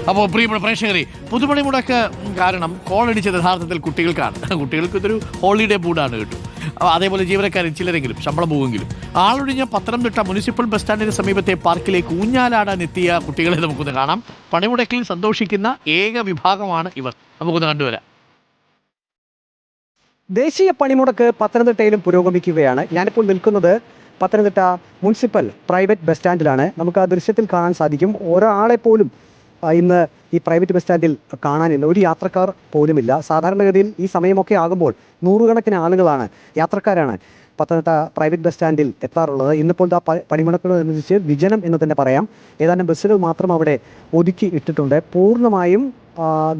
അപ്പോൾ പ്രിയപ്പെട്ട പ്രേക്ഷകരെ, പുതുപണിമുടക്ക് കാരണം കോളടിച്ചത് യഥാർത്ഥത്തിൽ കുട്ടികൾക്കാണ്. കുട്ടികൾക്ക് ഇതൊരു ഹോളിഡേ മൂഡാണ് കേട്ടോ. അതേപോലെ ജീവനക്കാരൻ ചിലരെങ്കിലും ശമ്പളം പോവുമെങ്കിലും. ആളൊഴിഞ്ഞ പത്തനംതിട്ട മുനിസിപ്പൽ ബസ് സ്റ്റാൻഡിന് സമീപത്തെ പാർക്കിലേക്ക് ഊഞ്ഞാലാടാൻ എത്തിയ കുട്ടികളെ നമുക്കൊന്ന് കാണാം. പണിമുടക്കിൽ സന്തോഷിക്കുന്ന ഏക വിഭാഗമാണ് ഇവർ. നമുക്കൊന്ന് കണ്ടുവരാം. ദേശീയ പണിമുടക്ക് പത്തനംതിട്ടയിലും പുരോഗമിക്കുകയാണ്. ഞാനിപ്പോൾ നിൽക്കുന്നത് പത്തനംതിട്ട മുനിസിപ്പൽ പ്രൈവറ്റ് ബസ് സ്റ്റാൻഡിലാണ്. നമുക്ക് ആ ദൃശ്യത്തിൽ കാണാൻ സാധിക്കും, ഒരാളെ പോലും ഇന്ന് ഈ പ്രൈവറ്റ് ബസ് സ്റ്റാൻഡിൽ കാണാനില്ല. ഒരു യാത്രക്കാർ പോലുമില്ല. സാധാരണഗതിയിൽ ഈ സമയമൊക്കെ ആകുമ്പോൾ നൂറുകണക്കിന് ആളുകളാണ്, യാത്രക്കാരാണ് പത്തനംതിട്ട പ്രൈവറ്റ് ബസ് സ്റ്റാൻഡിൽ എത്താറുള്ളത്. ഇന്നിപ്പോൾ പണിമുടക്കിനനുസരിച്ച് വിജനം എന്ന് തന്നെ പറയാം. ഏതാനും ബസ്സുകൾ മാത്രം അവിടെ ഒതുക്കി ഇട്ടിട്ടുണ്ട്. പൂർണ്ണമായും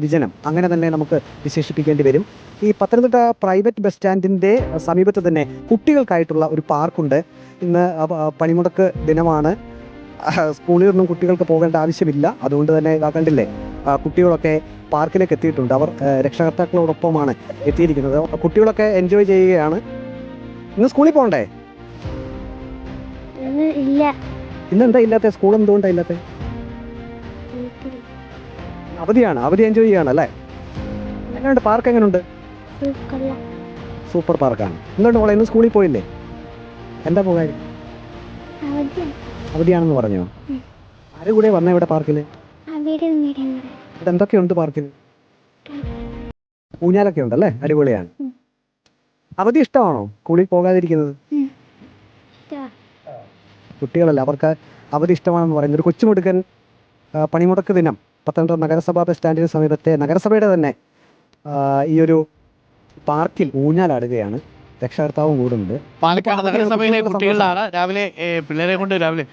വിജനം അങ്ങനെ തന്നെ നമുക്ക് വിശേഷിപ്പിക്കേണ്ടി വരും. ഈ പത്തനംതിട്ട പ്രൈവറ്റ് ബസ് സ്റ്റാൻഡിൻ്റെ സമീപത്ത് തന്നെ കുട്ടികൾക്കായിട്ടുള്ള ഒരു പാർക്കുണ്ട്. ഇന്ന് പണിമുടക്ക് ദിനമാണ്. സ്കൂളിലൊന്നും കുട്ടികൾക്ക് പോകേണ്ട ആവശ്യമില്ല. അതുകൊണ്ട് തന്നെ കണ്ടില്ലേ, കുട്ടികളൊക്കെ പാർക്കിലേക്ക് എത്തിയിട്ടുണ്ട്. അവർ രക്ഷകർത്താക്കളോടൊപ്പമാണ് എത്തിയിരിക്കുന്നത്. കുട്ടികളൊക്കെ എൻജോയ് ചെയ്യുകയാണ്. ഇന്ന് സ്കൂളിൽ പോകണ്ടേ? ഇല്ല. ഇന്നെന്താ ഇല്ലാത്ത? സ്കൂൾ എന്തുകൊണ്ടാണ് ഇല്ലാത്ത? അവധിയാണ്. അവധി എൻജോയ് ചെയ്യാണ് അല്ലേ? എങ്ങനെയുണ്ട് പാർക്ക്? എങ്ങനെയുണ്ട്? സൂപ്പർ പാർക്കാണ്. എന്തുകൊണ്ട് മോളെ ഇന്ന് സ്കൂളിൽ പോയില്ലേ? എന്താ പോകാൻ? അവധിയാണെന്ന് പറഞ്ഞോ? ആരും കൂടെ വന്ന ഇവിടെ പാർക്കിൽ? ഇവിടെ എന്തൊക്കെയുണ്ട് പാർക്കിൽ? ഊഞ്ഞാലൊക്കെ ഉണ്ടല്ലേ? അടിപൊളിയാണ്. അവധി ഇഷ്ടമാണോ സ്കൂളിൽ പോകാതിരിക്കുന്നത്? കുട്ടികളല്ല, അവർക്ക് അവധി ഇഷ്ടമാണെന്ന് പറയുന്നത്. ഒരു കൊച്ചുമിടുക്കൻ പണിമുടക്ക് ദിനം പത്തനംതിട്ട നഗരസഭാ ബസ് സ്റ്റാൻഡിന് സമീപത്തെ നഗരസഭയുടെ തന്നെ ഈ ഒരു പാർക്കിൽ ഊഞ്ഞാലാടുകയാണ്. രക്ഷകർത്താവും കൂടുണ്ട്. പാലക്കാട് നഗരസഭയിലെ കുട്ടികളാണ് രാവിലെ പിള്ളേരെ കൊണ്ട് രാവിലെ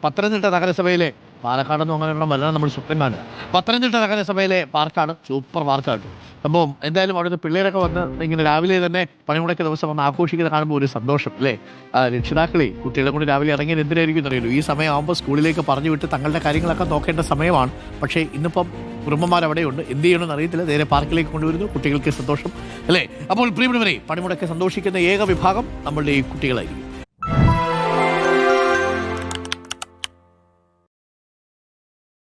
പത്തനംതിട്ട നഗരസഭയിലെ പാലക്കാടെന്ന് അങ്ങനെയുള്ള മലയാളം നമ്മൾ സ്വപ്നം കാണുക. പത്തനംതിട്ട നഗരസഭയിലെ പാർക്കാണ്, സൂപ്പർ പാർക്കാണ്. അപ്പം എന്തായാലും അവിടുത്തെ പിള്ളേരൊക്കെ വന്ന് ഇങ്ങനെ രാവിലെ തന്നെ പണിമുടക്ക് ദിവസം വന്ന് ആഘോഷിക്കുന്നത് കാണുമ്പോൾ ഒരു സന്തോഷം അല്ലേ? രക്ഷിതാക്കളെ കുട്ടികളെ കൊണ്ട് രാവിലെ ഇറങ്ങിയത് എന്തിനായിരിക്കും എന്നറിയുള്ളൂ. ഈ സമയമാകുമ്പോൾ സ്കൂളിലേക്ക് പറഞ്ഞു വിട്ട് തങ്ങളുടെ കാര്യങ്ങളൊക്കെ നോക്കേണ്ട സമയമാണ്. പക്ഷേ ഇന്നിപ്പം കുടുംബന്മാരവിടെയുണ്ട്. എന്ത് ചെയ്യണമെന്ന് അറിയത്തില്ല. നേരെ പാർക്കിലേക്ക് കൊണ്ടുവരുന്നു. കുട്ടികൾക്ക് സന്തോഷം അല്ലേ? അപ്പോൾ പ്രിയപ്പെട്ടവരെ, പണിമുടക്ക് സന്തോഷിക്കുന്ന ഏക വിഭാഗം നമ്മളുടെ ഈ കുട്ടികളായിരിക്കും.